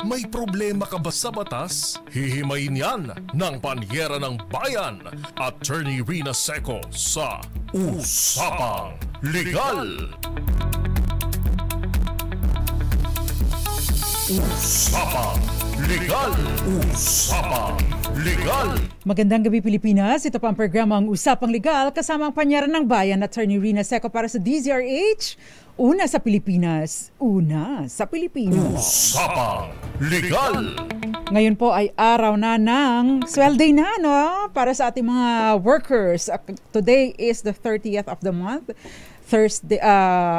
May problema ka ba sa batas? Hihimayin yan ng Panyera ng Bayan, Attorney Rina Seco sa Usapang Legal. Usapang Legal. Usapang Legal. Magandang gabi Pilipinas. Ito pa ang programang Usapang Legal kasama ang Panyera ng Bayan, Attorney Rina Seco para sa DZRH. Una sa Pilipinas, una sa Pilipinas. Usapang Legal. Ngayon po ay araw na ng swelday na, no? Para sa ating mga workers. Today is the 30th of the month. Thursday,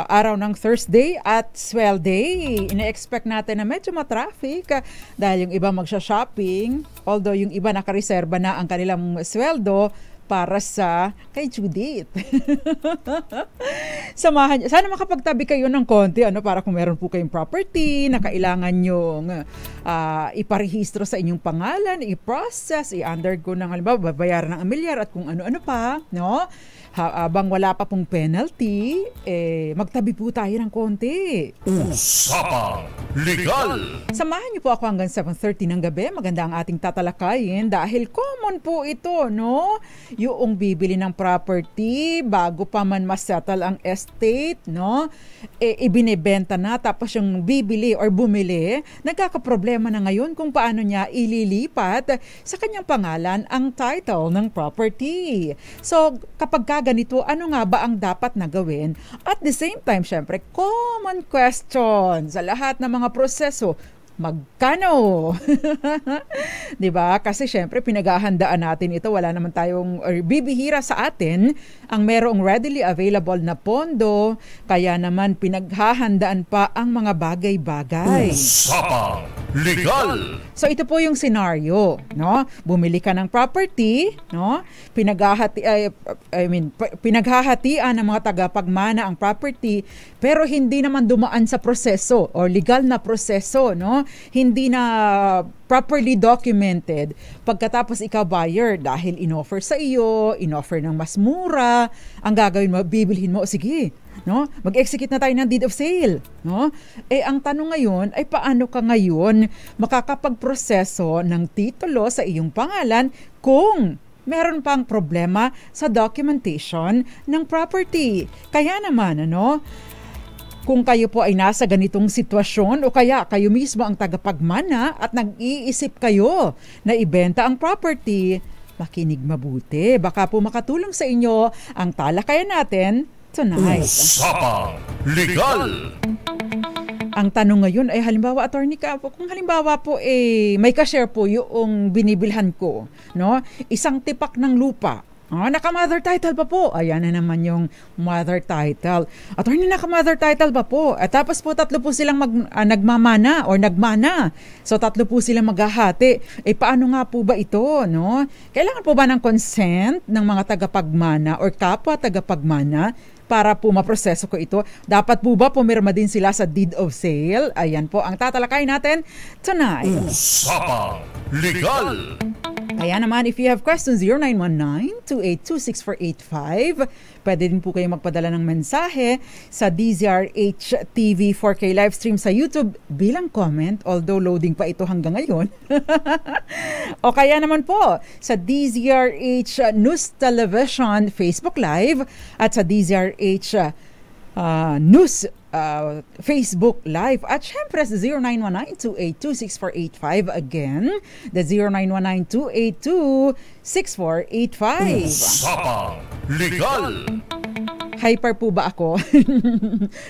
araw ng Thursday at swelday. Ina-expect natin na medyo matraffic dahil yung iba magsha-shopping. Although yung iba nakareserba na ang kanilang sweldo para sa kay Judith. Samahan niyo. Sana makapagtabi kayo ng konti para kung meron po kayong property na kailangan yung iparehistro sa inyong pangalan, i-process, i-undergo ng halimbawa babayaran ng amilyar at kung ano-ano pa, no? Habang wala pa pong penalty, magtabi po tayo ng konti. Usapang Legal. Samahan niyo po ako hanggang 7:30 ng gabi. Maganda ang ating tatalakayin dahil common po ito, no? Yung bibili ng property bago pa man masettle ang estate, no? Ibinebenta na tapos yung bibili or bumili, nagkakaproblema na ngayon kung paano niya ililipat sa kanyang pangalan ang title ng property. So, kapag ganito, ano nga ba ang dapat na gawin? At the same time, syempre, common question sa lahat ng mga proseso, magkano? Diba? Kasi syempre, pinaghahandaan natin ito. Wala naman tayong, or bibihira sa atin, ang merong readily available na pondo. Kaya naman, pinaghahandaan pa ang mga bagay-bagay. Usapang Legal. So ito po yung scenario, no? Bumili ka ng property, no? Pinaghahatian ng mga tagapagmana ang property, pero hindi naman dumaan sa proseso or legal na proseso, no? Hindi na properly documented. Pagkatapos ikaw buyer, dahil inoffer sa iyo, inoffer ng mas mura, ang gagawin mo, bibilhin mo, sige, no? Mag-execute na tayo ng deed of sale, no? Ang tanong ngayon ay paano ka ngayon makakapagproseso ng titulo sa iyong pangalan kung meron pang problema sa documentation ng property. Kaya naman, kung kayo po ay nasa ganitong sitwasyon o kaya kayo mismo ang tagapagmana at nag-iisip kayo na ibenta ang property, makinig mabuti. Baka po makatulong sa inyo ang talakayan natin tonight. Usapang Legal. Ang tanong ngayon ay halimbawa, attorney ka, kung halimbawa po may ka-share po yung binibilhan ko, no? Isang tipak ng lupa. Naka-mother title pa po. Ayan na naman yung mother title. Attorney, naka-mother title pa po. At tapos po tatlo po silang nagmamana or nagmana. So tatlo po silang maghahati. Paano nga po ba ito, no? Kailangan po ba ng consent ng mga tagapagmana or kapwa tagapagmana para po maproseso ko ito? Dapat po ba pumirma din sila sa deed of sale? Ayan po ang tatalakay natin tonight. Usapang Legal. Kaya naman, if you have questions, 0919-282-6485. Pwede din po kayo magpadala ng mensahe sa DZRH TV 4K livestream sa YouTube bilang comment, although loading pa ito hanggang ngayon. O kaya naman po sa DZRH News Television Facebook Live at sa DZRH News Facebook Live at syempre sa 0919-282-6485. Again, the 0919-282-6485. Usapang Legal. Hyper po ba ako?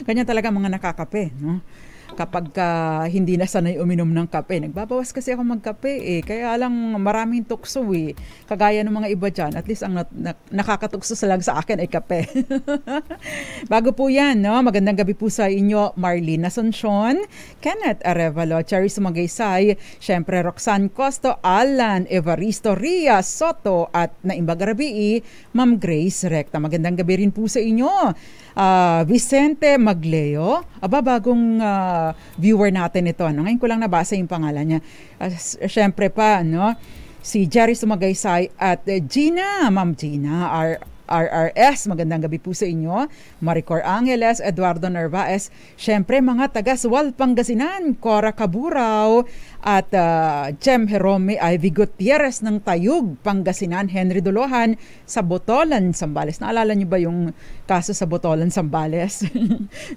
Ganyan talaga mga nakakape, no? Kapag hindi na sanay uminom ng kape. Nagbabawas kasi ako magkape Kaya lang maraming tukso Kagaya ng mga iba dyan. At least ang nakakatukso lang sa akin ay kape. Bago po yan, no? Magandang gabi po sa inyo, Marlene Asuncion, Kenneth Arevalo, Cherry Sumagaysay, syempre Roxanne Costo, Alan Evaristo, Ria Soto, at Naimbag Rabii, Ma'am Grace Recta. Magandang gabi rin po sa inyo. Vicente Magleo, bagong viewer natin ito. Ngayon ko lang nabasa yung pangalan niya. Siyempre pa, si Jerry Sumagaysay at Gina, Ma'am Gina, RRS, magandang gabi po sa inyo. Maricor Angeles, Eduardo Narvaez, syempre mga taga Sual, Pangasinan, Cora Caburaw, at Jem Jerome Ivy Gutierrez ng Tayug, Pangasinan, Henry Dolohan sa Botolan, Zambales. Naalala niyo ba yung kaso sa Botolan, Zambales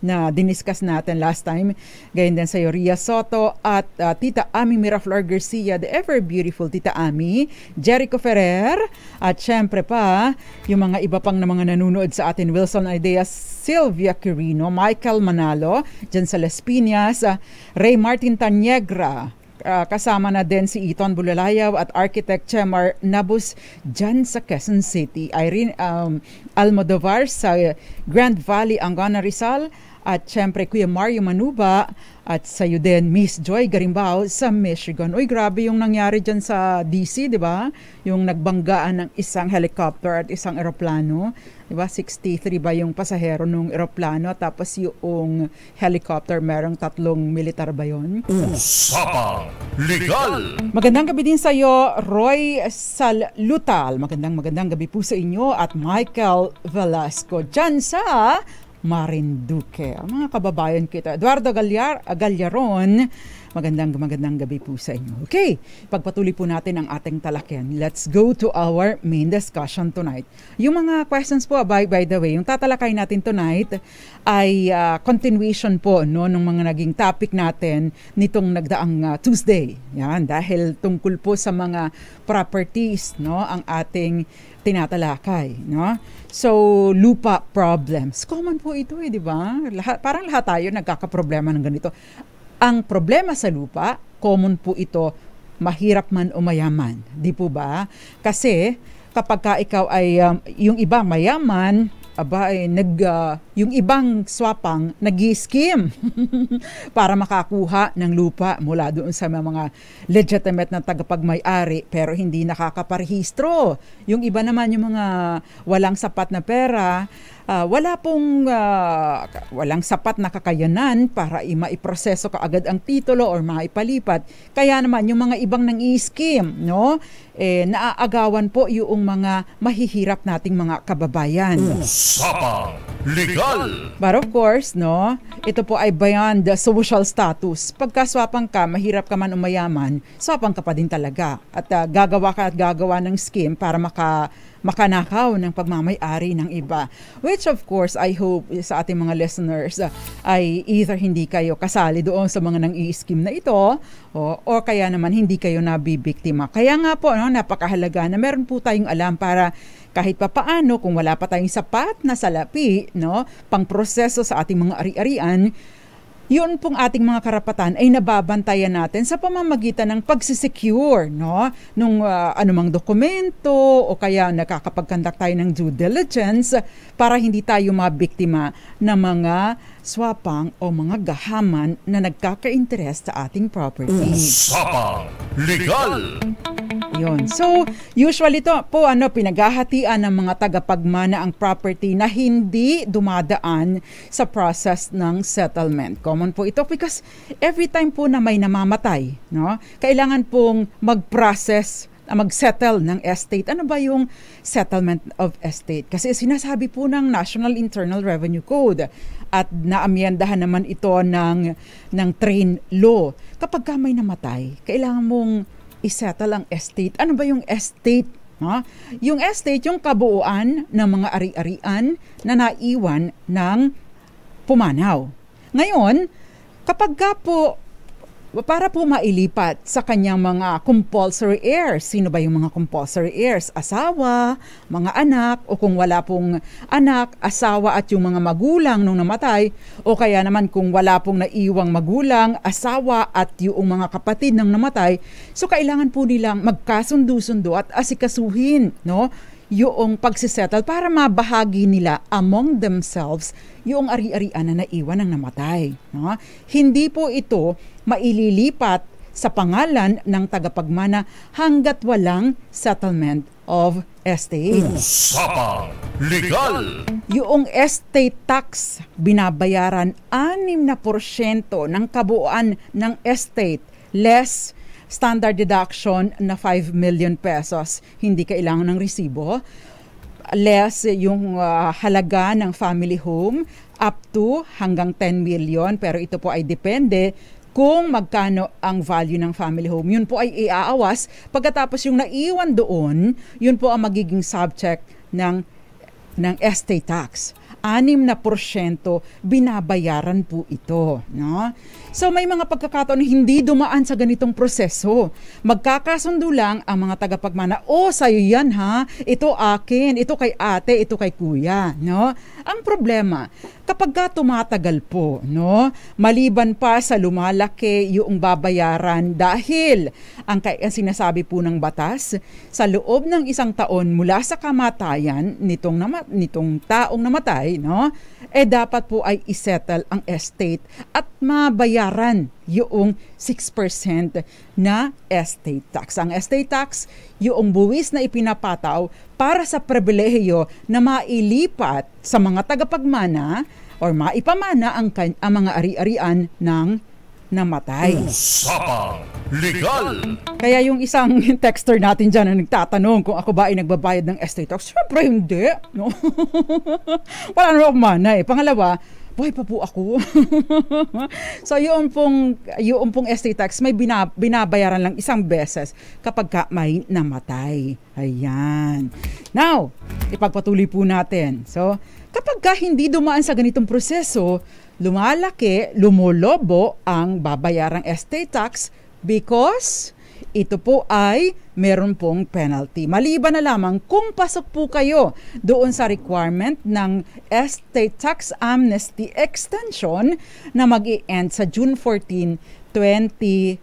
na diniscuss natin last time? Gayon din sa Ria Soto at Tita Ami Miraflor Garcia, the ever beautiful Tita Ami, Jericho Ferrer, at syempre pa yung mga iba pang na mga nanonood sa atin, Wilson Ideas, Sylvia Quirino, Michael Manalo, dyan sa Las Piñas, Ray Martin Taniegra, kasama na din si Iton Bulalayaw at Architect Chemar Nabus dyan sa Quezon City. Irene Almodovar sa Grand Valley, Angana, Rizal. At syempre Kuya Mario Manuba at sa'yo din Miss Joy Garimbao sa Michigan. Uy, grabe yung nangyari dyan sa DC, di ba? Yung nagbanggaan ng isang helicopter at isang eroplano. Di ba? 63 ba yung pasahero nung eroplano, tapos yung helicopter merong 3 militar ba yun? Usapang Legal! Magandang gabi din sa'yo, Roy Salutal. Magandang gabi po sa inyo at Michael Velasco dyan sa Marinduque. Mga kababayan kita, Eduardo Gallaron, magandang gabi po sa inyo. Okay, pagpatuloy po natin ang ating talakyan. Let's go to our main discussion tonight. Yung mga questions po, by the way, yung tatalakay natin tonight ay continuation po no, ng mga naging topic natin nitong nagdaang Tuesday. Yan, dahil tungkol po sa mga properties, no, ang ating tinatalakay, no? So, lupa problems. Common po ito di ba? Parang lahat tayo nagkakaproblema ng ganito. Ang problema sa lupa, common po ito, mahirap man o mayaman. Di po ba? Kasi kapag ka ikaw ay yung iba mayaman, yung ibang swapang nag-i-scheme para makakuha ng lupa mula doon sa mga legitimate na tagapagmay-ari pero hindi nakakaparehistro. Yung iba naman yung mga walang sapat na pera, walang sapat na kakayanan para maiproseso kaagad ang titulo or maipalipat. Kaya naman yung mga ibang nang-i-scheme, no? Naaagawan po yung mga mahihirap nating mga kababayan. Usapang Legal! But of course, no, ito po ay beyond the social status. Pagka swapang ka, mahirap ka man o mayaman, swapang ka pa din talaga. At gagawa ng scheme para makanakaw ng pagmamay-ari ng iba. Which of course, I hope sa ating mga listeners ay either hindi kayo kasali doon sa mga nang-i-scheme na ito o kaya naman hindi kayo nabibiktima. Kaya nga po, no, napakahalaga na meron po tayong alam para kahit papaano kung wala pa tayong sapat na salapi, no, pang proseso sa ating mga ari-arian, yun pong ating mga karapatan ay nababantayan natin sa pamamagitan ng pagsisecure, no, nung anumang dokumento o kaya nakakapag-conduct tayo ng due diligence para hindi tayo mabiktima ng mga swapang o mga gahaman na nagkaka-interest sa ating property. Usapang Legal! Yun. So, usually to po pinaghahatian ng mga tagapagmana ang property na hindi dumadaan sa process ng settlement. Common po ito because every time po na may namamatay, no, kailangan pong mag-settle ng estate. Ano ba yung settlement of estate? Kasi sinasabi po ng National Internal Revenue Code at naamyendahan naman ito ng train law. Kapag may namatay, kailangan mong isettle ang estate. Ano ba yung estate? Ha? Yung estate, yung kabuuan ng mga ari-arian na naiwan ng pumanaw. Ngayon, kapag po para po mailipat sa kanyang mga compulsory heirs. Sino ba yung mga compulsory heirs? Asawa, mga anak, o kung wala pong anak, asawa at yung mga magulang nung namatay, o kaya naman kung wala pong naiwang magulang, asawa at yung mga kapatid nang namatay. So kailangan po nilang magkasundo-sundo at asikasuhin, no, yung pagsisettle para mabahagi nila among themselves yung ari-arian na naiwan ng namatay. No? Hindi po ito maililipat sa pangalan ng tagapagmana hanggat walang settlement of estate. Usapang Legal! Yung estate tax, binabayaran 6% ng kabuuan ng estate less standard deduction na 5 million pesos. Hindi kailangan ng resibo. less yung halaga ng family home up to hanggang 10 million, pero ito po ay depende kung magkano ang value ng family home. Yun po ay iaawas. Pagkatapos yung naiwan doon, yun po ang magiging subject ng estate tax. 6% binabayaran po ito, no? So may mga pagkakataon hindi dumaan sa ganitong proseso. Magkakasundo lang ang mga tagapagmana, sa'yo yan ha, ito akin, ito kay ate, ito kay kuya, no? Ang problema, kapag tumatagal po, no, maliban pa sa lumalaki yung babayaran dahil ang sinasabi po ng batas, sa loob ng 1 taon mula sa kamatayan nitong taong namatay, no, dapat po ay isettle ang estate at mabayaran yung 6% na estate tax. Ang estate tax, yung buwis na ipinapataw para sa pribilehiyo na mailipat sa mga tagapagmana or maipamana ang mga ari-arian ng namatay. Usapang Legal! Kaya yung isang texter natin dyan na nagtatanong kung ako ba ay nagbabayad ng estate tax, syempre hindi. No? Wala na akong mana eh. Pangalawa, buhay pa po ako. So yung pong estate tax may binabayaran lang isang beses kapag may namatay. Ayan. Now, ipagpatuloy po natin. So, kapag hindi dumaan sa ganitong proseso, lumulobo ang babayarang estate tax because ito po ay meron pong penalty. Maliban na lamang kung pasok po kayo doon sa requirement ng estate tax amnesty extension na mag-i-end sa June 14, 2025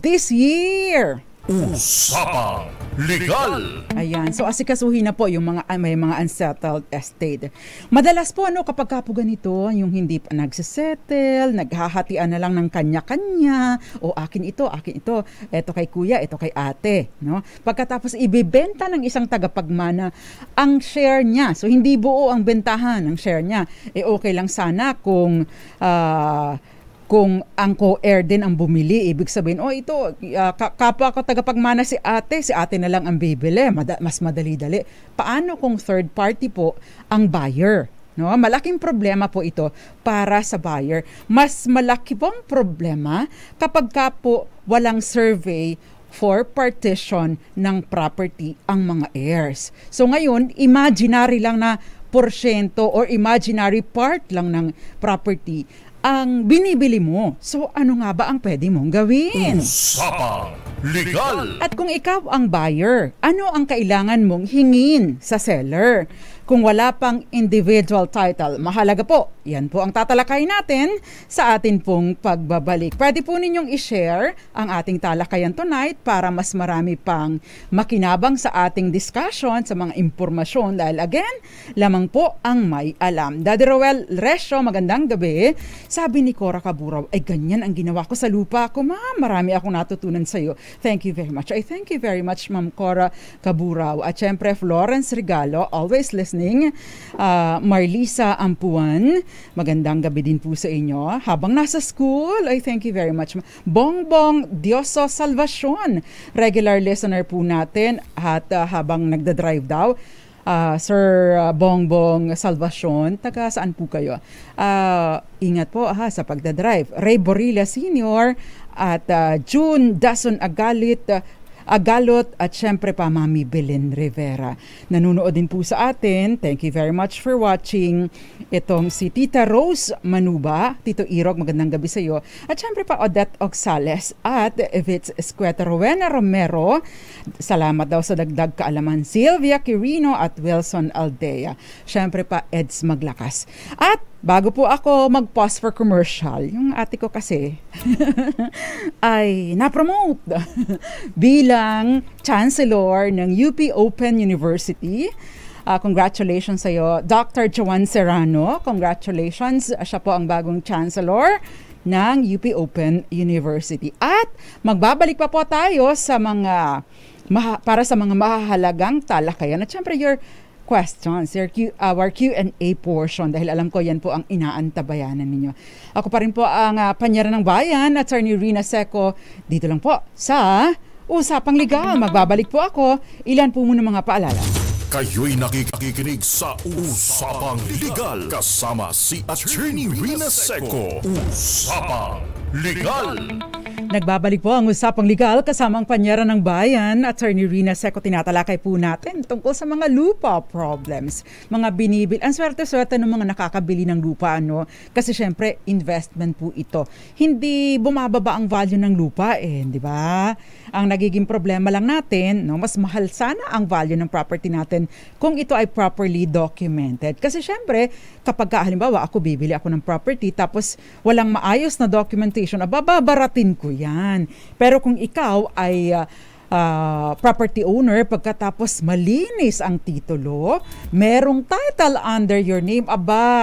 this year. Usapang Legal! Ayan, so asikasuhin na po yung may mga unsettled estate. Madalas po kapag po ganito, yung hindi pa nagsisettle, naghahatian na lang ng kanya-kanya, akin ito, eto kay kuya, eto kay ate, no? Pagkatapos ibebenta ng isang tagapagmana ang share niya. So hindi buo ang bentahan ng share niya. Okay lang sana kung ang co-heir din ang bumili, ibig sabihin, ito, kapwa ko tagapagmana si ate na lang ang bibili, mas madali-dali. Paano kung third party po ang buyer? No? Malaking problema po ito para sa buyer. Mas malaki pong problema kapag po walang survey for partition ng property ang mga heirs. So ngayon, imaginary lang na porsyento or imaginary part lang ng property ang binibili mo. So ano nga ba ang pwede mong gawin? Usapang Legal! At kung ikaw ang buyer, ano ang kailangan mong hingin sa seller? Kung wala pang individual title, mahalaga po. Yan po ang tatalakay natin sa atin pong pagbabalik. Pwede po ninyong i-share ang ating talakayan tonight para mas marami pang makinabang sa ating discussion, sa mga impormasyon. Dahil again, lamang po ang may alam. Daddy Roel Resyo, magandang gabi. Sabi ni Cora Caburaw, ganyan ang ginawa ko sa lupa ko, ma'am. Marami akong natutunan sa iyo. Thank you very much. I thank you very much, Ma'am Cora Caburaw. At syempre, Florence Regalo, always listening. Marlisa Ampuan, magandang gabi din po sa inyo. Habang nasa school, I thank you very much. Bongbong Dioso Salvacion, regular listener po natin at habang nagda-drive daw. Sir Bongbong Salvacion, taga saan po kayo? Ingat po sa pagdadrive. Ray Borilla Sr. at June Dason Agalot at syempre pa Mami Belen Rivera. Nanunood din po sa atin. Thank you very much for watching. Itong si Tita Rose Manuba, Tito Irog, magandang gabi sa iyo. At syempre pa Odette Oxales at Evitz Escueta, Rowena Romero. Salamat daw sa dagdag kaalaman. Sylvia Quirino at Wilson Aldea. Syempre pa Eds Maglakas. At bago po ako mag-pause for commercial, yung ate ko kasi ay na-promote bilang Chancellor ng UP Open University. Congratulations sa iyo, Dr. Joan Serrano. Congratulations. Siya po ang bagong Chancellor ng UP Open University. At magbabalik pa po tayo sa para sa mga mahahalagang talakayan. At syempre, your questions, our Q&A portion, dahil alam ko yan po ang inaantabayanan ninyo. Ako pa rin po ang Panyera ng Bayan, Attorney Rina Seco, dito lang po sa Usapang Legal. Magbabalik po ako. Ilan po muna mga paalala. Kayo'y nakikinig sa Usapang Legal kasama si Attorney Rina Seco. Usapang Legal. Nagbabalik po ang Usapang Legal kasama ang Panyera ng Bayan, Attorney Rina Seco. Tinatalakay po natin tungkol sa mga lupa problems, mga binibil. Ang swerte-swerte ng mga nakakabili ng lupa, ano? Kasi syempre, investment po ito. Hindi bumababa ang value ng lupa, di ba? Ang nagiging problema lang natin, no, mas mahal sana ang value ng property natin kung ito ay properly documented. Kasi syempre, kapag halimbawa ako bibili ako ng property tapos walang maayos na documentation, babaratin ko yan. Pero kung ikaw ay property owner, pagkatapos malinis ang titulo, merong title under your name,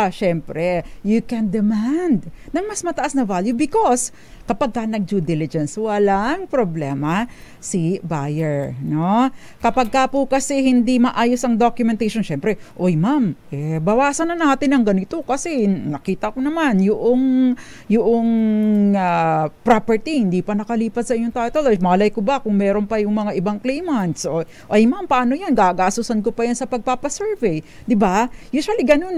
syempre, you can demand ng mas mataas na value because kapag ka nag-due diligence, walang problema si buyer, no? Kapag ka po kasi hindi maayos ang documentation, syempre, oy ma'am, bawasan na natin ang ganito kasi nakita ko naman yung property hindi pa nakalipat sa inyong title. Malay ko ba kung meron pa yung mga ibang claimants? O, ay ma'am, paano yan? Gagasusan ko pa yan sa pagpapasurvey. Di ba? Usually ganun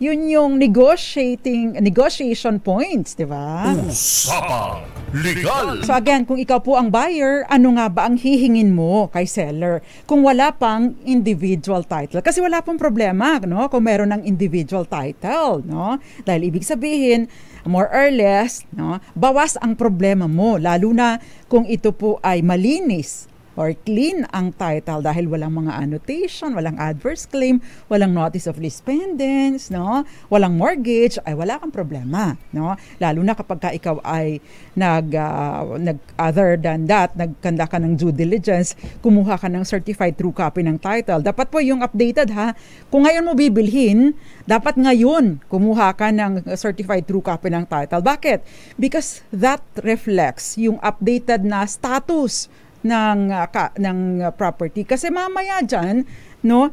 Yun yung negotiation points, di ba? Usapang Legal. So again, kung ikaw po ang buyer, ano nga ba ang hihingin mo kay seller kung wala pang individual title? Kasi wala pong problema, no? Kung meron ng individual title, no? Dahil ibig sabihin, more or less, no? Bawas ang problema mo, lalo na kung ito po ay malinis or clean ang title dahil walang mga annotation, walang adverse claim, walang notice of lease pendants, no? Walang mortgage, ay wala kang problema, no? Lalo na kapag ka ikaw ay other than that, nagkanda ka ng due diligence, kumuha ka ng certified true copy ng title. Dapat po yung updated ha. Kung ngayon mo bibilhin, dapat ngayon kumuha ka ng certified true copy ng title. Bakit? Because that reflects yung updated na status ng property. Kasi mamaya dyan, no,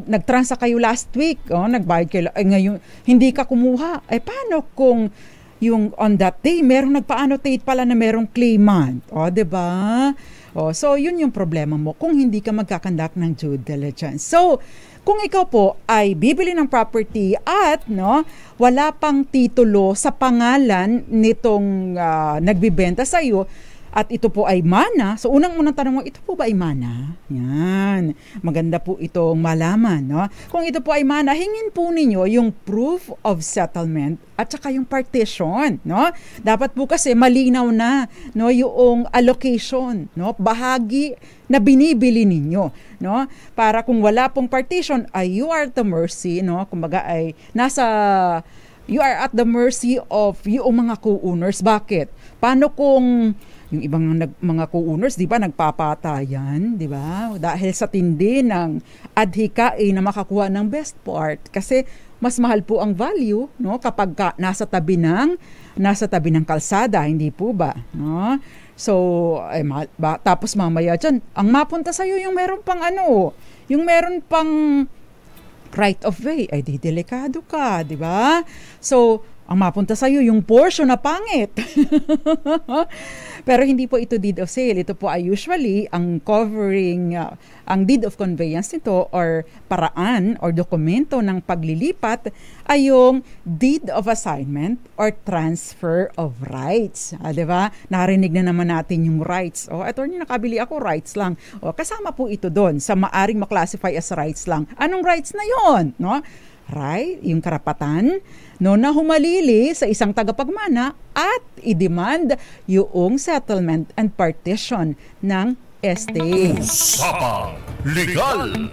nag-transa kayo last week, nagbayad kayo, ngayon hindi ka kumuha. Paano kung yung on that day, merong nagpa-annotate pala na merong claimant? Diba? So, yun yung problema mo kung hindi ka magkakandak ng due diligence. So, kung ikaw po ay bibili ng property at wala pang titulo sa pangalan nitong nagbibenta sa iyo, at ito po ay mana. So, unang-unang tanong mo, ito po ba ay mana? Yan. Maganda po itong malaman, no? Kung ito po ay mana, hingin po ninyo yung proof of settlement at saka yung partition, no? Dapat po kasi malinaw na, no, yung allocation, no? Bahagi na binibili ninyo, no? Para kung wala pong partition, ay you are at the mercy, no? Kumbaga ay you are at the mercy of yung mga co-owners. Bakit? Paano kung yung ibang mga co-owners, di ba, nagpapatayan, di ba? Dahil sa tindi ng adhikain na makakuha ng best part. Kasi mas mahal po ang value, no, kapag nasa tabi ng kalsada, hindi po ba? No? So, tapos mamaya dyan, ang mapunta sa'yo yung meron pang yung meron pang right of way, ay di delikado ka, di ba? So, ang mapunta sa'yo, yung portion na pangit. Pero hindi po ito deed of sale. Ito po ay usually ang covering, ang deed of conveyance nito or paraan or dokumento ng paglilipat ay yung deed of assignment or transfer of rights. Diba? Narinig na naman natin yung rights. Attorney, nakabili ako, rights lang. Kasama po ito doon sa maaring maklasify as rights lang. Anong rights na yon? No? Right? Yung karapatan na humalili sa isang tagapagmana at i-demand yung settlement and partition ng estate. Usapang Legal.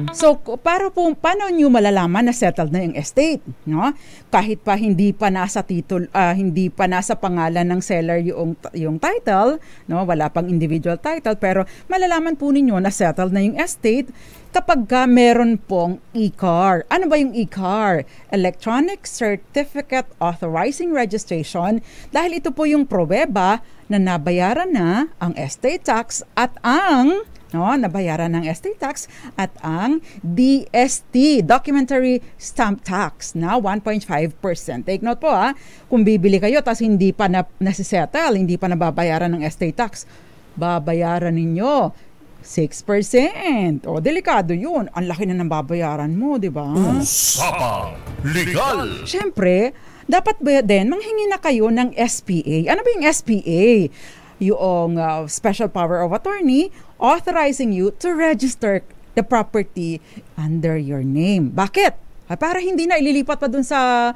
So, paano nyo malalaman na settled na yung estate? No? Kahit pa hindi pa nasa hindi pa nasa pangalan ng seller yung title, no? Wala pang individual title, pero malalaman po ninyo na settled na yung estate kapag meron pong e-CAR. Ano ba yung e-CAR? Electronic Certificate Authorizing Registration, dahil ito po yung pruweba na nabayaran na ang estate tax at nabayaran ng estate tax at ang DST, Documentary Stamp Tax, na 1.5%. Take note po kung bibili kayo tapos hindi pa nasisettle, hindi pa nababayaran ng estate tax, babayaran ninyo 6%. O, delikado yun. Ang laki na ng babayaran mo, di ba? Usapang Legal. Siyempre, dapat ba din manghingi na kayo ng SPA? Ano ba yung SPA? Yung Special Power of Attorney authorizing you to register the property under your name. Bakit? Para hindi na ililipat pa dun sa...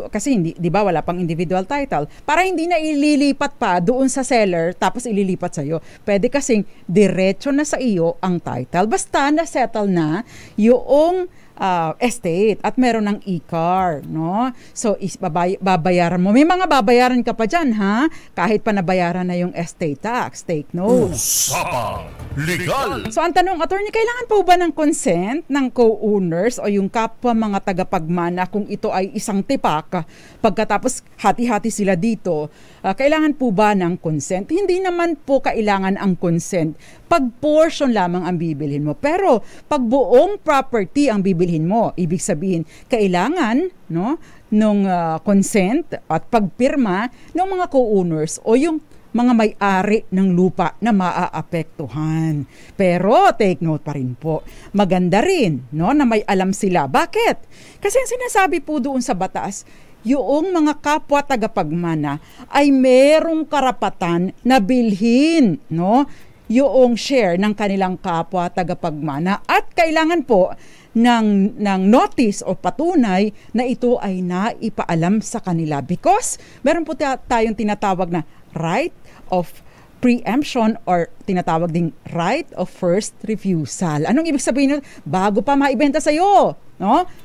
kasi hindi, di ba, wala pang individual title. Para hindi na ililipat pa doon sa seller tapos ililipat sa iyo. Pwede kasing diretso na sa iyo ang title. Basta na-settle na yung estate at meron ng e-car, no? So, babayaran mo. May mga babayaran ka pa dyan, ha? Kahit pa nabayaran na yung estate tax. Take note. Usapang Legal. So, ang tanong, attorney, kailangan po ba ng consent ng co-owners o yung kapwa mga tagapagmana kung ito ay isang tipak? Pagkatapos hati-hati sila dito, kailangan po ba ng consent? Hindi naman po kailangan ang consent. Pag portion lamang ang bibilhin mo. Pero pag buong property ang bibilhin mo, ibig sabihin, kailangan nung consent at pagpirma ng mga co-owners o yung mga may-ari ng lupa na maaapektuhan. Pero take note pa rin po, maganda rin na may alam sila. Bakit? Kasi ang sinasabi po doon sa batas, yung mga kapwa tagapagmana ay merong karapatan na bilhin yung share ng kanilang kapwa tagapagmana at kailangan po ng notice o patunay na ito ay naipaalam sa kanila because meron po tayong tinatawag na right of preemption or tinatawag ding right of first refusal. Anong ibig sabihin nun? Bago pa maibenta sa iyo,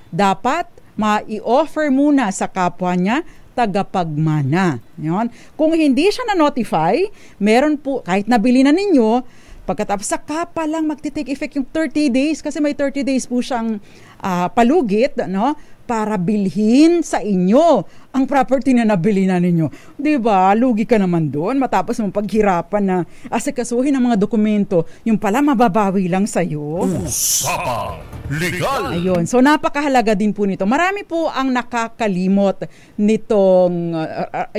dapat ma-i-offer muna sa kapwa niya tagapagmana. Yon. Kung hindi siya na-notify, meron po, kahit nabili na ninyo, pagkatapos saka pa lang magti-take effect yung 30 days kasi may 30 days po siyang palugit, para bilhin sa inyo ang property na nabili na ninyo. Diba? Lugi ka naman doon matapos mong paghirapan na asikasuhin ang mga dokumento. Yung pala mababawi lang sa'yo. Usapang Legal. Ayun. So napakahalaga din po nito. Marami po ang nakakalimot nitong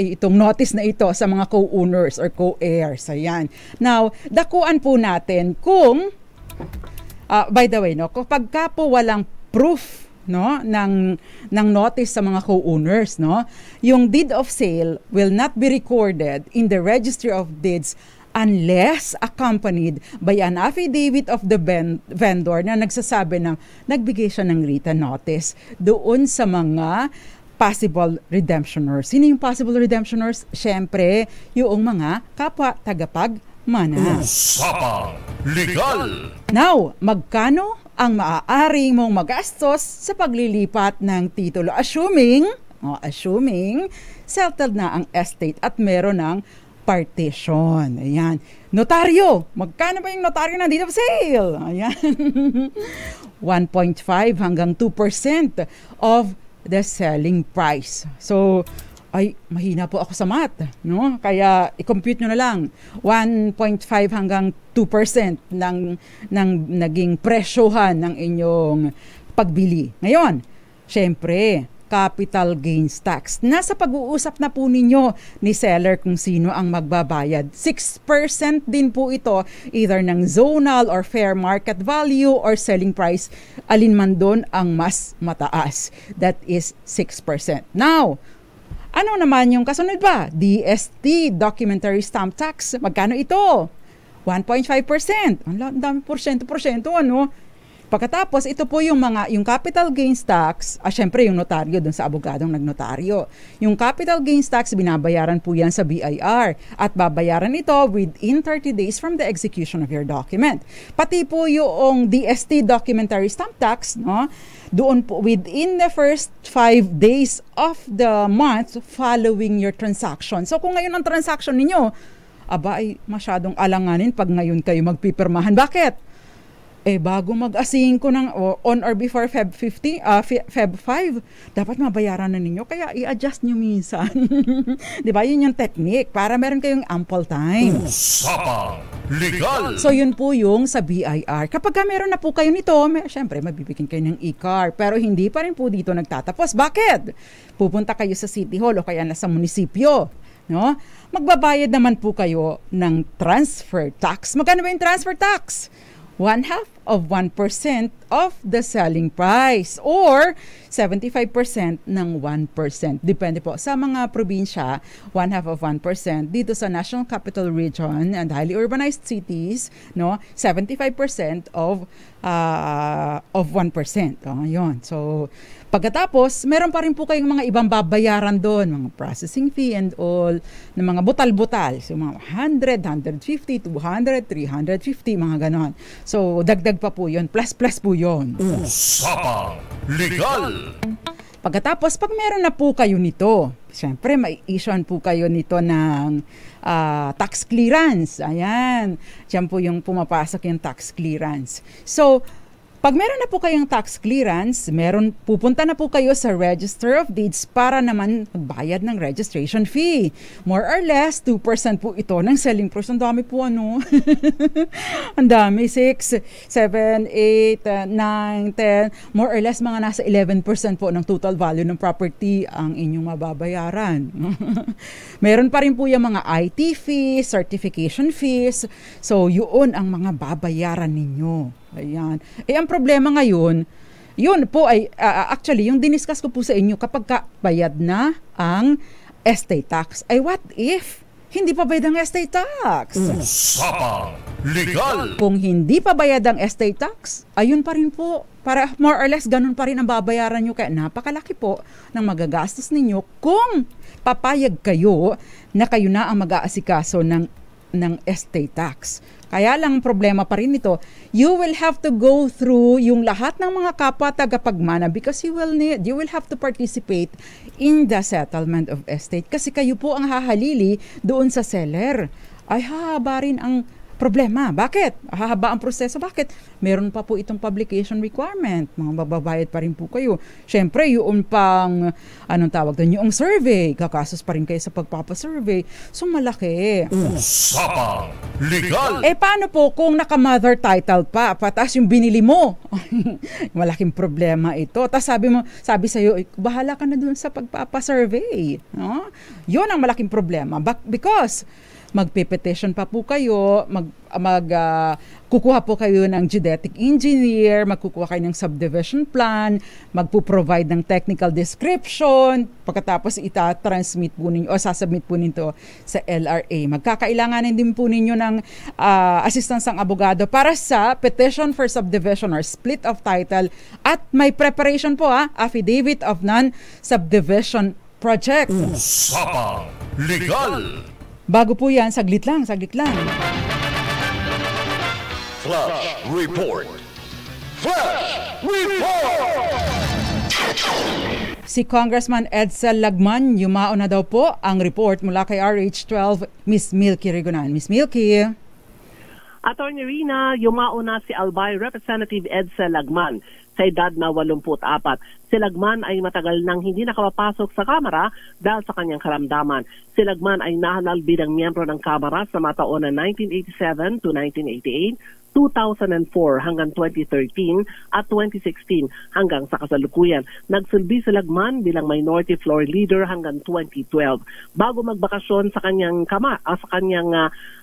itong notice na ito sa mga co-owners or co-heirs. Ayan. Now, dakuan po natin kung by the way, kapag ka po walang proof ng notice sa mga co-owners, yung deed of sale will not be recorded in the registry of deeds unless accompanied by an affidavit of the vendor na nagsasabi na nagbigay siya ng written notice doon sa mga possible redemptioners. Sino yung possible redemptioners? Siyempre, yung mga kapwa tagapagmana. Usapang Legal. Now, magkano ang maaaring mong magastos sa paglilipat ng titulo? Assuming settled na ang estate at meron ng partition. Ayan. Notaryo. Magkano ba yung notaryo na deed of sale? Ayan. 1.5 hanggang 2% of the selling price. So, mahina po ako sa math, Kaya i-compute nyo na lang 1.5 hanggang 2% ng naging presyohan ng inyong pagbili. Ngayon, syempre, capital gains tax. Nasa pag-uusap na po ninyo ni seller kung sino ang magbabayad. 6% din po ito, either ng zonal or fair market value or selling price. Alin man doon ang mas mataas. That is 6%. Now, ano naman yung kasunod ba? DST, Documentary Stamp Tax. Magkano ito? 1.5%. Ang dami porsyento, Pagkatapos, ito po yung capital gains tax, syempre yung notaryo dun sa abogadong nagnotaryo. Yung capital gains tax, binabayaran po yan sa BIR at babayaran ito within 30 days from the execution of your document. Pati po yung DST, Documentary Stamp Tax, doon po within the first 5 days of the month following your transaction. So kung ngayon ang transaction ninyo, ay masyadong alanganin pag ngayon kayo magpipirmahan. Bakit? Bago mag-asing ko ng on or before Feb 5, dapat mabayaran na ninyo. Kaya i-adjust nyo minsan. Diba? Yun yung technique para meron kayong ample time. Usapang Legal. So yun po yung sa BIR. Kapag meron na po kayo nito, syempre mabibigyan kayo ng e-car. Pero hindi pa rin po dito nagtatapos. Bakit? Pupunta kayo sa City Hall o kaya nasa munisipyo. no? Magbabayad naman po kayo ng transfer tax. Magkano ba yung transfer tax? 1/2 of 1% of the selling price or 75% ng 1%. Depende po sa mga probinsya, 1/2 of 1%. Dito sa National Capital Region and highly urbanized cities, no, 75% of 1%. Yun. So, pagkatapos, meron pa rin po kayong mga ibang babayaran doon, mga processing fee and all, ng mga butal-butal. So, mga 100, 150, 200, 350, mga ganon. So, dagdag pa po yun. Plus po yun. Usapang Legal! Pagkatapos, pag meron na po kayo nito, siyempre, may issuean po kayo nito ng tax clearance. Ayan. Diyan po yung pumapasok yung tax clearance. So, pag meron na po kayong tax clearance, pupunta na po kayo sa Register of Deeds para naman magbayad ng registration fee. More or less, 2% po ito ng selling price. Ang dami po, ano? Ang dami, 6, 7, 8, 9, 10. More or less, mga nasa 11% po ng total value ng property ang inyong mababayaran. Meron pa rin po yung mga IT fees, certification fees. So, yun ang mga babayaran ninyo. Ayan. Ang problema ngayon, yun po ay, actually, yung diniscuss ko po sa inyo, kapag bayad na ang estate tax, ay what if hindi pa bayad ang estate tax? Usapang Legal! Kung hindi pa bayad ang estate tax, ayun pa rin po. Para more or less, ganun pa rin ang babayaran nyo. Kaya napakalaki po ng magagastos ninyo kung papayag kayo na kayo na ang mag-aasikaso ng estate tax. Kaya lang problema pa rin ito, you will have to go through yung lahat ng mga kapwa tagapagmana because you will have to participate in the settlement of estate kasi kayo po ang hahalili doon sa seller. Ay hahaba rin ang problema. Bakit? Hahaba ang proseso. Bakit? Meron pa po itong publication requirement. Mga bababayad pa rin po kayo. Siyempre, yung pang, anong tawag doon, yung survey. Kakasos pa rin kayo sa pagpapasurvey. So, malaki. Usapang Legal! Paano po kung naka-mother title pa? Patas yung binili mo. Malaking problema ito. Tapos sabi sa'yo, bahala ka na doon sa pagpapasurvey. No? Yun ang malaking problema. Because magpe-petition pa po kayo, kukuha po kayo ng geodetic engineer, magkukuha kayo ng subdivision plan, magpo-provide ng technical description, pagkatapos ita-transmit po ninyo o sasubmit po nito sa LRA. Magkakailanganin din po ninyo ng assistance ng abogado para sa petition for subdivision or split of title at may preparation po affidavit of non-subdivision project. Usapang Legal! Bago po yan, saglit lang. Flash Report! Flash Report! Si Congressman Edsel Lagman, yumao na daw po ang report mula kay RH12, Miss Milky Regonan. Miss Milky. Attorney Rina, yumao na si Albay Representative Edsel Lagman sa edad na 84. Si Lagman ay matagal nang hindi nakapapasok sa Kamara dahil sa kanyang karamdaman. Si Lagman ay nahalal bilang miyembro ng Kamara sa mga taon na 1987 to 1988, 2004 hanggang 2013 at 2016 hanggang sa kasalukuyan. Nagsilbi si Lagman bilang Minority Floor Leader hanggang 2012. Bago magbakasyon sa kanyang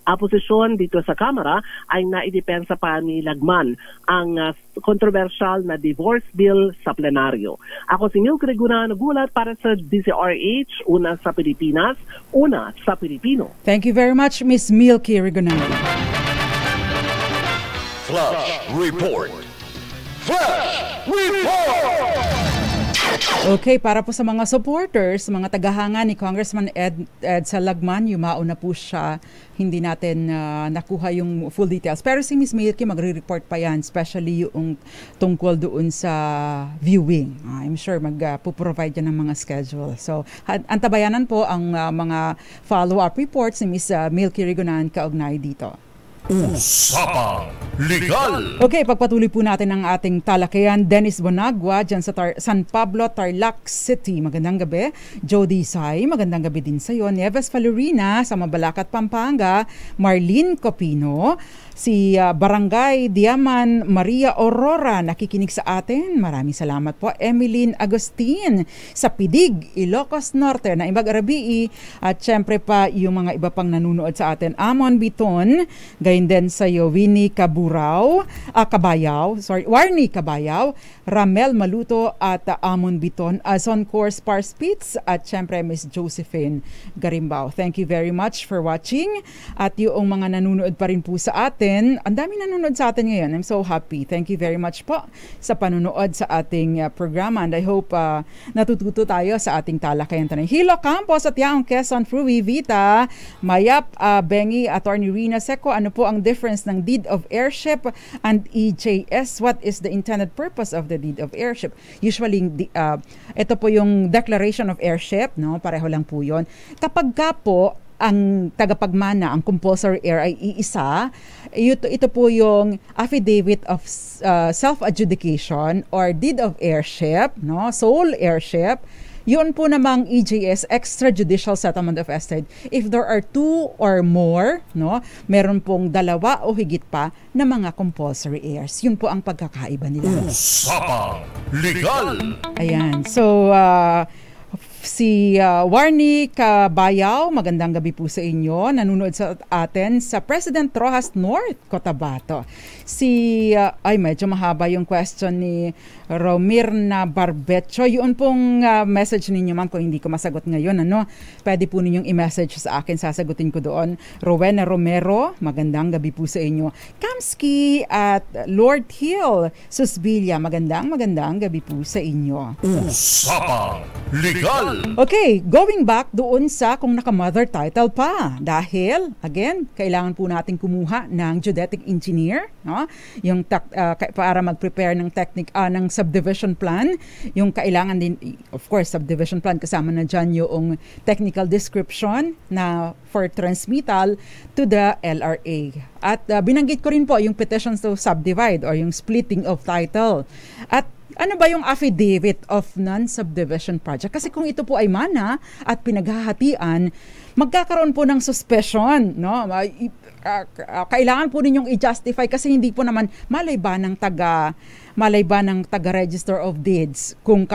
posisyon dito sa Kamara, ay naidepensa pa ni Lagman ang kontrobersyal na divorce bill sa plenaryo. Ako si Milky Regonan, nagulat para sa DZRH, una sa Pilipinas, una sa Pilipino. Thank you very much, Miss Milky Regonan. Flash Report! Flash Report! Okay, para po sa mga supporters, mga tagahanga ni Congressman Edsel Lagman, yumao na po siya. Hindi natin nakuha yung full details. Pero si Miss Milky magre-report pa yan, especially yung tungkol doon sa viewing. I'm sure magpo-provide yan ng mga schedule. So, antabayanan po ang mga follow-up reports ni Miss Milky Regonan kaugnay dito. Usapang Legal. Okay, pagpatuloy po natin ang ating talakayan. Dennis Bonagua dyan sa San Pablo, Tarlac City. Magandang gabi. Jody Sai, magandang gabi din sa iyo. Nieves Falorina sa Mabalacat, Pampanga. Marlene Copino. Si Barangay Diaman Maria Aurora nakikinig sa atin. Maraming salamat po. Emeline Agustin sa Pidig, Ilocos Norte na Imag-Arabii. At syempre pa yung mga iba pang nanunood sa atin. Amon Biton, gayon din sa iyo. Winnie Warnie Cabayaw, Ramel Maluto at Amon Biton. Azon Course Parspitz at syempre Miss Josephine Garimbao. Thank you very much for watching. At yung mga nanunood pa rin po sa atin, ang dami nanonood sa atin ngayon. I'm so happy. Thank you very much po sa panunood sa ating programa. And I hope natututo tayo sa ating talakayan tanay. Hilo Campos at Yaong Quezon, Fruy Vita, Mayap Bengi, Attorney Rina Seco. Ano po ang difference ng deed of heirship and EJS? What is the intended purpose of the deed of heirship? Usually, ito po yung declaration of heirship, no? Pareho lang po yun. Kapag ka po ang tagapagmana, ang compulsory heir ay iisa, ito po yung affidavit of self-adjudication or deed of heirship, no? Sole heirship. Yun po namang EJS, extrajudicial settlement of estate. If there are two or more, no, meron pong dalawa o higit pa na mga compulsory heirs. Yun po ang pagkakaiba nila. Usapang Legal. Ayan. So, si Warnie Cabayaw, magandang gabi po sa inyo. Nanonood sa atin sa President Roxas North, Cotabato. Ay medyo mahaba yung question ni Romirna Barbecho. Yun pong message ninyo, ma'am, kung hindi ko masagot ngayon, pwede po ninyong i-message sa akin, sasagutin ko doon. Rowena Romero, magandang gabi po sa inyo. Kamski at Lord Hill, Susbilia, magandang gabi po sa inyo. Usapang Legal. Okay, going back doon sa kung naka-mother title pa. Dahil, again, kailangan po natin kumuha ng geodetic engineer, no? Yung para mag-prepare ng ng subdivision plan. Yung kailangan din, of course, subdivision plan, kasama na dyan yung technical description na for transmittal to the LRA. At binanggit ko rin po yung petitions to subdivide or yung splitting of title. At ano ba yung affidavit of non-subdivision project? Kasi kung ito po ay mana at pinaghahatian, magkakaroon po ng suspicion, no? Kailangan po ninyong i-justify kasi hindi po naman malay ba ng taga-register of deeds kung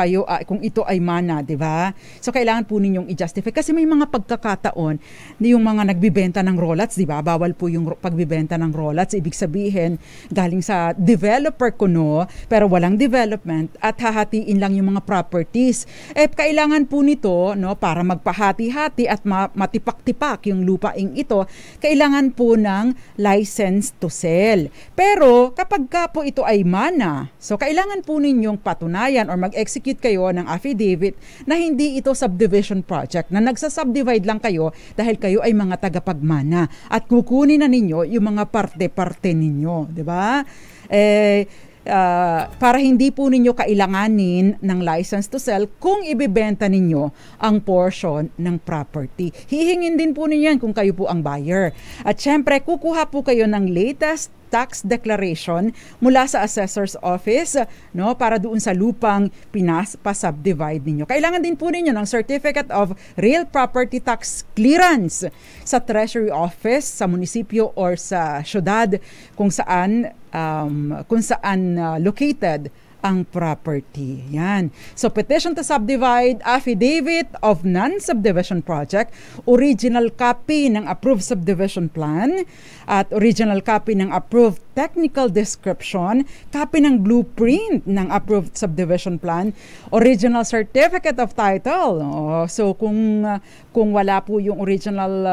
ito ay mana, di ba? So kailangan po ninyong i-justify kasi may mga pagkakataon yung mga nagbibenta ng rollots, di ba? Bawal po yung pagbibenta ng rollots, ibig sabihin galing sa developer kuno pero walang development at hahatiin lang yung mga properties. Kailangan po nito, no, para magpahati-hati at matipak-tipak yung lupaing ito, kailangan po ng license to sell. Pero kapag ka po ito ay mana, so kailangan po ninyong patunayan or mag-execute kayo ng affidavit na hindi ito subdivision project, na nagsasubdivide lang kayo dahil kayo ay mga tagapagmana at kukunin na ninyo yung mga parte-parte ninyo, di ba? Para hindi po ninyo kailanganin ng license to sell kung ibebenta ninyo ang portion ng property. Hihingin din po ninyo yan kung kayo po ang buyer. At syempre, kukuha po kayo ng latest tax declaration mula sa assessor's office, no, para doon sa lupang pinapa-subdivide ninyo. Kailangan din po ninyo ng certificate of real property tax clearance sa treasury office sa munisipyo or sa syudad kung saan located ang property. Yan. So, petition to subdivide, affidavit of non-subdivision project, original copy ng approved subdivision plan, at original copy ng approved technical description, copy ng blueprint ng approved subdivision plan, original certificate of title. So, kung wala po yung original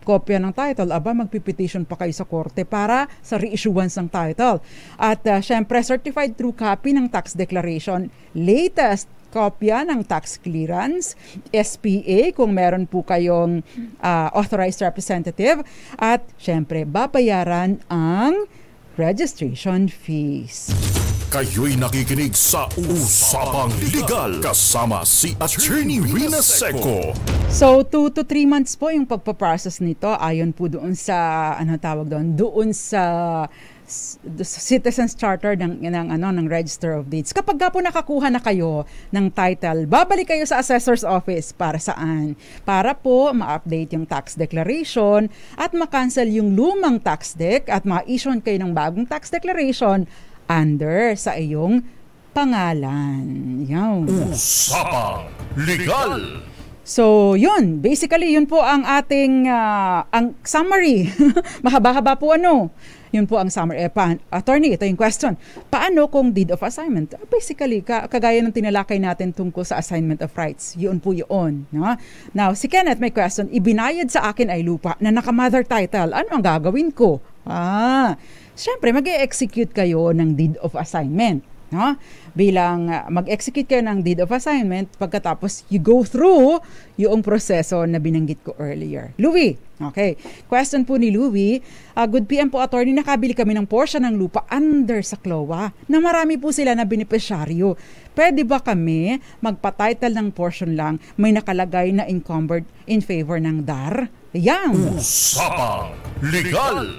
kopya ng title, magpipetition pa kayo sa korte para sa reissuance ng title. At syempre, certified true copy ng tax declaration, latest kopya ng tax clearance, SPA kung meron po kayong authorized representative, at syempre babayaran ang registration fees. Kayo'y nakikinig sa Usapang Legal kasama si Attorney Rina Seco. So 2 to 3 months po yung pagpaprocess nito ayon po doon sa doon sa Citizens Charter ng Register of Deeds. Kapag po nakakuha na kayo ng title, babalik kayo sa Assessor's Office para saan? Para po ma-update yung tax declaration at ma-cancel yung lumang tax deck at ma-issue kayo ng bagong tax declaration under sa iyong pangalan. Yan. Usapang Legal. So, yun. Basically, yun po ang ating ang summary. Mahaba-haba po Yun po ang summary. Attorney, ito yung question. Paano kung deed of assignment? Basically, kagaya ng tinalakay natin tungkol sa assignment of rights. Yun po yun. No? Now, si Kenneth may question. Ibinayad sa akin ay lupa na naka-mother title. Ano ang gagawin ko? Siyempre, mag-e-execute kayo ng deed of assignment. No? Bilang mag-execute kayo ng deed of assignment, pagkatapos you go through yung proseso na binanggit ko earlier. Louie, okay. Question po ni Louie, good PM po attorney, nakabili kami ng portion ng lupa under sa CLOA na marami po sila na beneficiaryo. Pwede ba kami magpa-title ng portion lang may nakalagay na encumbered in favor ng DAR? Yan. Usapang Legal.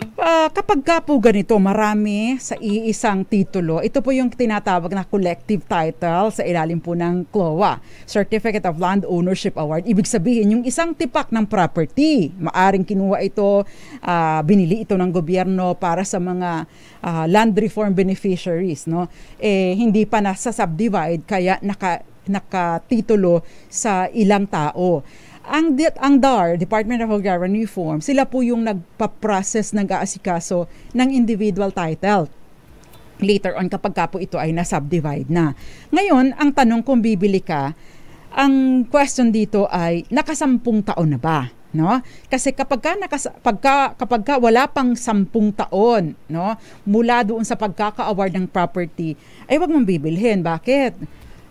Kapag po ganito, marami sa iisang titulo, ito po yung tinatawag na collective title sa ilalim po ng CLOA, Certificate of Land Ownership Award. Ibig sabihin, yung isang tipak ng property, maaring kinuha ito, binili ito ng gobyerno para sa mga land reform beneficiaries, no? Hindi pa nasa subdivide, kaya nakatitulo sa ilang tao. Ang DAR, Department of Agrarian Reform, sila po yung nagpa-process, nag-aasikaso ng individual title. Later on, kapag po ito ay na-subdivide na. Ngayon, ang tanong kung bibili ka, ang question dito ay, nakasampung taon na ba? No? Kasi kapag wala pang 10 taon, no, mula doon sa pagkaka-award ng property, ay wag mong bibilhin. Bakit?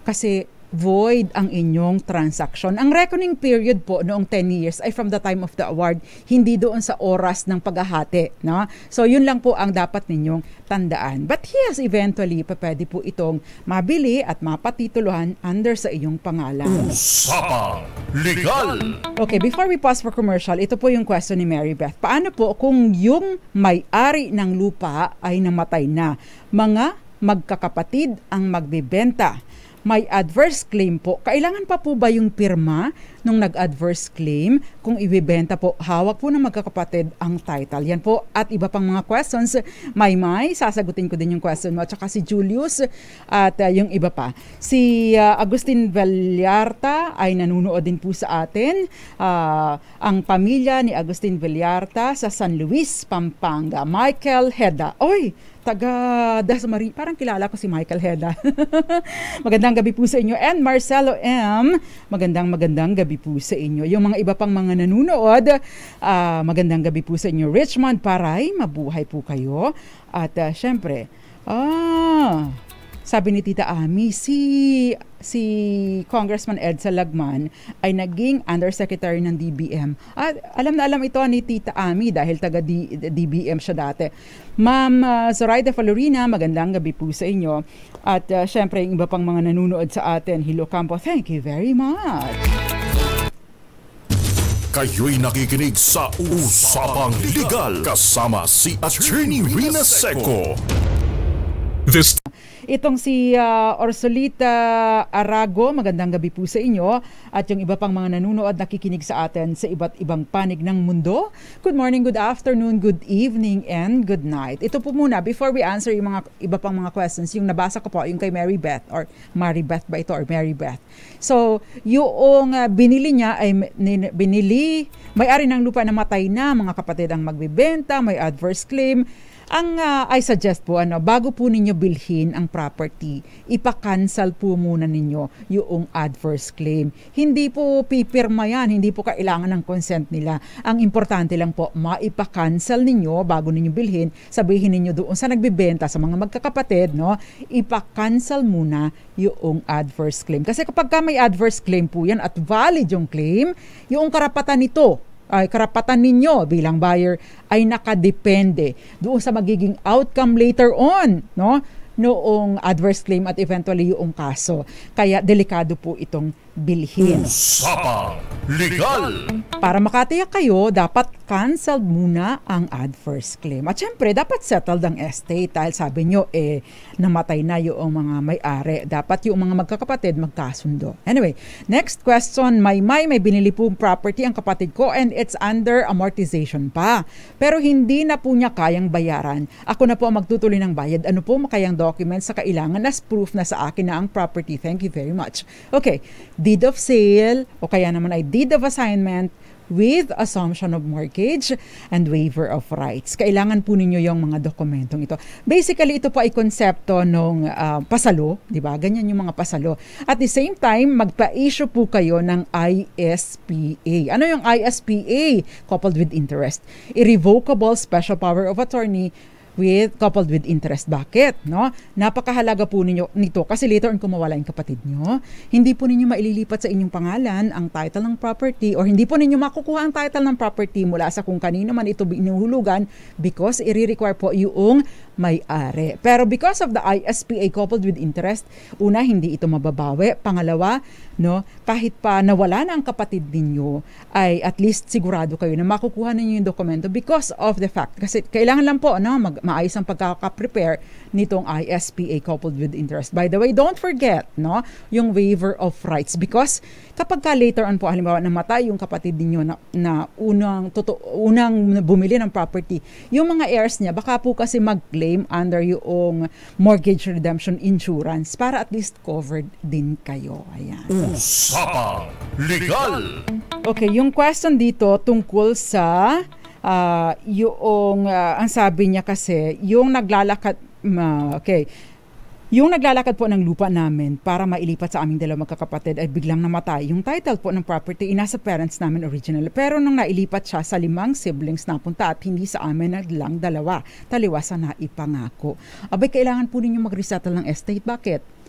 Kasi void ang inyong transaction. Ang reckoning period po noong 10 years ay from the time of the award, hindi doon sa oras ng paghahati. No? So yun lang po ang dapat ninyong tandaan. But yes, eventually, pwede po itong mabili at mapatituluhan under sa iyong pangalan. Usapang Legal. Okay, before we pause for commercial, ito po yung question ni Mary Beth. Paano po kung yung may-ari ng lupa ay namatay na? Mga magkakapatid ang magbebenta. May adverse claim po. Kailangan pa po ba yung pirma nung nag-adverse claim kung ibibenta po? Hawak po ng magkakapatid ang title. Yan po at iba pang mga questions. May, sasagutin ko din yung question mo. At saka si Julius at yung iba pa. Si Agustin Villarta ay nanunood din po sa atin. Ang pamilya ni Agustin Villarta sa San Luis, Pampanga. Michael Heda. Oy! Taga Dasmariñas. Parang kilala ko si Michael Heda. Magandang gabi po sa inyo. And Marcelo M. Magandang gabi po sa inyo. Yung mga iba pang mga nanunood, magandang gabi po sa inyo. Richmond Paray, mabuhay po kayo. At syempre, sabi ni Tita Ami, si Congressman Edsa Lagman ay naging Undersecretary ng DBM. At alam na alam ito ni Tita Ami dahil taga DBM siya dati. Ma'am Zoraida Falorina, magandang gabi po sa inyo. At syempre, yung iba pang mga nanunood sa atin, Hilo Campo, thank you very much. Kayo'y nakikinig sa Usapang Legal kasama si Attorney Rina Seco. Itong si Orsolita Arago, magandang gabi po sa inyo. At yung iba pang mga nanunood, nakikinig sa atin sa iba't ibang panig ng mundo. Good morning, good afternoon, good evening, and good night. Ito po muna, before we answer yung mga iba pang mga questions, yung nabasa ko po, yung kay Mary Beth, or Mary Beth ba ito, or Mary Beth. So, yung binili niya ay may-ari ng lupa na matay na, mga kapatid ang magbibenta, may adverse claim. Ang I suggest po, bago po ninyo bilhin ang property, ipa-cancel po muna ninyo yung adverse claim. Hindi po pipirma yan, hindi po kailangan ng consent nila. Ang importante lang po, maipa-cancel ninyo bago ninyo bilhin, sabihin ninyo doon sa nagbibenta, sa mga magkakapatid, ipa-cancel muna yung adverse claim. Kasi kapag may adverse claim po yan at valid yung claim, yung karapatan nito, ay karapatan ninyo bilang buyer ay nakadepende doon sa magiging outcome later on, noong adverse claim at eventually yung kaso. Kaya delikado po itong bilhin. Usapang Legal! Para makatiyak kayo, dapat canceled muna ang adverse claim. At syempre, dapat settled ang estate dahil sabi nyo, namatay na yung mga may-ari. Dapat yung mga magkakapatid magkasundo. Anyway, next question. May binili pong property ang kapatid ko and it's under amortization pa. Pero hindi na po niya kayang bayaran. Ako na po ang magtutuloy ng bayad. Ano po makayang documents sa kailangan as proof na sa akin na ang property? Thank you very much. Okay, deed of sale o kaya naman ay deed of assignment with assumption of mortgage and waiver of rights. Kailangan po ninyo yung mga dokumentong ito. Basically, ito po ay konsepto ng pasalo, di ba? Ganyan yung mga pasalo. At the same time, magpa-issue po kayo ng ISPA. Ano yung ISPA? Coupled with interest. Irrevocable special power of attorney coupled with interest. Bakit? No? Napakahalaga po nito kasi later on kung mawala yung kapatid nyo, hindi po ninyo maililipat sa inyong pangalan ang title ng property or hindi po ninyo makukuha ang title ng property mula sa kung kanino man ito binuhulugan because i-require po yung may-ari. Pero because of the ISPA coupled with interest, una, hindi ito mababawi. Pangalawa, no, kahit pa nawala na ang kapatid ninyo, ay at least sigurado kayo na makukuha ninyo yung dokumento because of the fact. Kasi kailangan lang po, no, maayos ang pagkaka-prepare nitong ISPA coupled with interest. By the way, don't forget, no, yung waiver of rights because kapag ka later on po, halimbawa namatay yung kapatid ninyo na unang bumili ng property, yung mga heirs niya, baka po kasi mag-claim under yung mortgage redemption insurance para at least covered din kayo. Ayan. Usapang Legal! Okay, yung question dito tungkol sa ang sabi niya kasi, yung naglalakad, yung naglalakad po ng lupa namin para mailipat sa aming dalawang magkakapatid ay biglang namatay. Yung title po ng property nasa parents namin original. Pero nung nailipat siya sa 5 siblings napunta at hindi sa amin lang 2, taliwasan na ipangako. Abay, kailangan po ninyo mag-resettle ng estate. Bakit?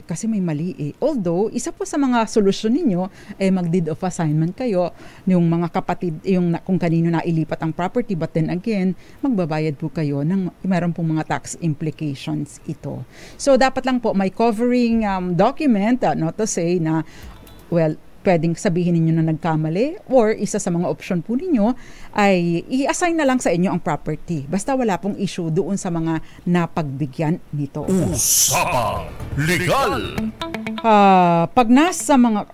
Kasi may mali eh. Although, isa po sa mga solusyon ninyo ay mag-deed of assignment kayo yung mga kapatid, kung kanino na ilipat ang property, but then again, magbabayad po kayo ng meron pong mga tax implications ito. So, dapat lang po may covering document, not to say na, well, pwedeng sabihin ninyo na nagkamali or isa sa mga option po ninyo ay i-assign na lang sa inyo ang property. Basta wala pong issue doon sa mga napagbigyan nito. Usapang Legal! Pag nasa mga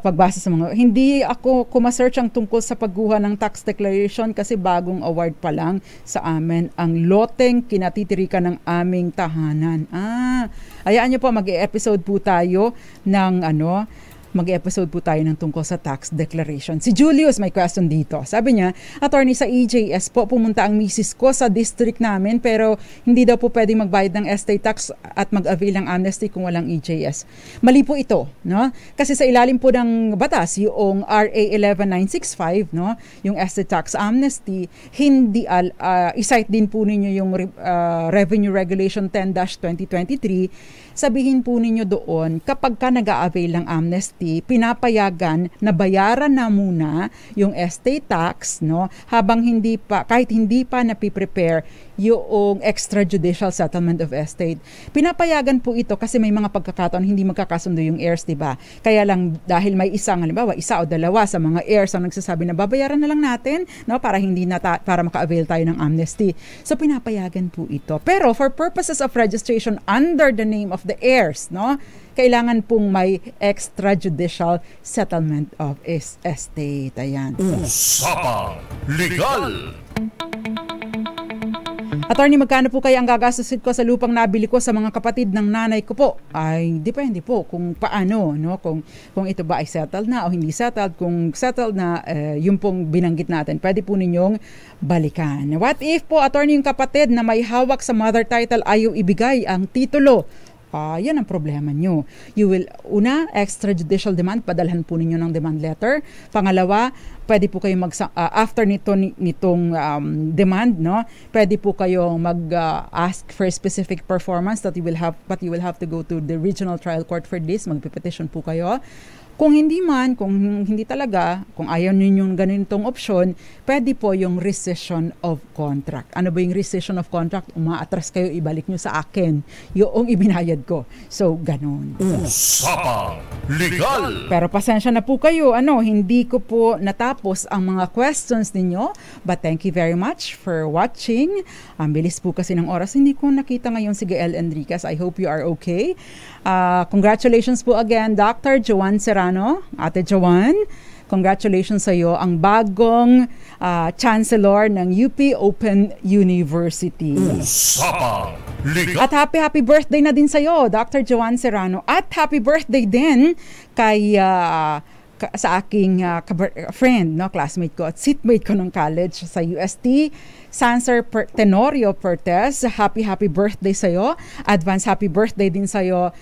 pagbasa sa mga hindi ako kumasearch ang tungkol sa pagguha ng tax declaration kasi bagong award pa lang sa amin ang loteng kinatitirikan ng aming tahanan. Hayaan niyo po mag-episode po tayo ng mag-episode po tayo ng tungkol sa tax declaration. Si Julius may question dito. Sabi niya, attorney, sa EJS po pumunta ang misis ko sa district namin pero hindi daw po pwedeng magbayad ng estate tax at mag-avail ng amnesty kung walang EJS. Mali po ito, no? Kasi sa ilalim po ng batas, yung RA 11965, no, yung estate tax amnesty, hindi i-cite din po ninyo yung Revenue Regulation 10-2023. Sabihin po ninyo doon, kapag ka nag-a-avail ng amnesty, pinapayagan na bayaran na muna yung estate tax, no, habang kahit hindi pa napiprepare yung extrajudicial settlement of estate. Pinapayagan po ito kasi may mga pagkakataon hindi magkakasundo yung heirs, diba? Kaya lang dahil may halimbawa, 1 o 2 sa mga heirs ang nagsasabi na babayaran na lang natin, no, para para maka-avail tayo ng amnesty. So pinapayagan po ito. Pero for purposes of registration under the name of the heirs, no, kailangan pong may extrajudicial settlement of estate. Ayan. Usapang Legal! Attorney, magkano po kaya ang gagastusin ko sa lupang nabili ko sa mga kapatid ng nanay ko po? Ay, depende po kung paano, no? Kung ito ba ay settled na o hindi settled. Kung settled na, yung pong binanggit natin, pwede po ninyong balikan. What if po, attorney, yung kapatid na may hawak sa mother title ayaw ibigay ang titulo? Yan ang problema nyo. You will, extrajudicial demand, padalhan po ninyo ng demand letter. Pangalawa, pwede po kayong after nitong demand, no, pwede po kayong ask for a specific performance that you will have to go to the regional trial court for this. Magpe-petition po kayo. Kung hindi man, kung hindi talaga, kung ayaw ninyong ganitong option, pwede po yung rescission of contract. Ano ba yung rescission of contract? Umaatras kayo, ibalik nyo sa akin yung ibinayad ko. So, ganun. Usapang Legal. Pero pasensya na po kayo, hindi ko po natapos ang mga questions ninyo. But thank you very much for watching. Ang bilis po kasi ng oras. Hindi ko nakita ngayon si Gael Enriquez. I hope you are okay. Congratulations po again, Dr. Joanne Serrano. Ate Joanne, congratulations sa iyo, ang bagong Chancellor ng UP Open University. Usapang Legal. At happy birthday na din sa iyo, Dr. Joanne Serrano. At happy birthday din kay sa aking friend, classmate ko at seatmate ko ng college sa UST, Sanser Tenorio Pertes. Happy birthday sa iyo. Advance happy birthday din sa iyo,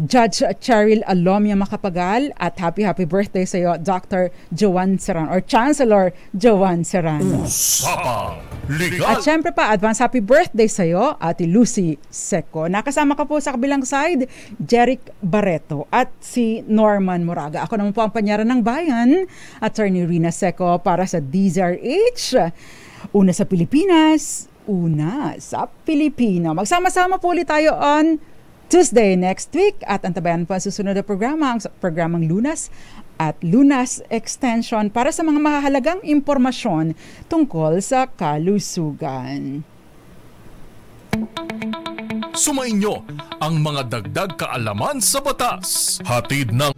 Judge Cheryl Alomia Macapagal, at happy birthday sa iyo, Dr. Joanne Serrano or Chancellor Joanne Serrano. Usapang Legal. At syempre pa, advance happy birthday sa iyo, Ate Lucy Seco. Nakasama ka po sa kabilang side, Jeric Barreto at si Norman Moraga. Ako naman po ang panyaran ng bayan, Attorney Rina Seco, para sa DZRH. Una sa Pilipinas, una sa Pilipino. Magsama-sama po ulit tayo on Tuesday next week at antabayan po ang susunod na programa, ang programang Lunas at Lunas Extension para sa mga mahalagang impormasyon tungkol sa kalusugan. Sumainyo ang mga dagdag kaalaman sa batas. Hatid ng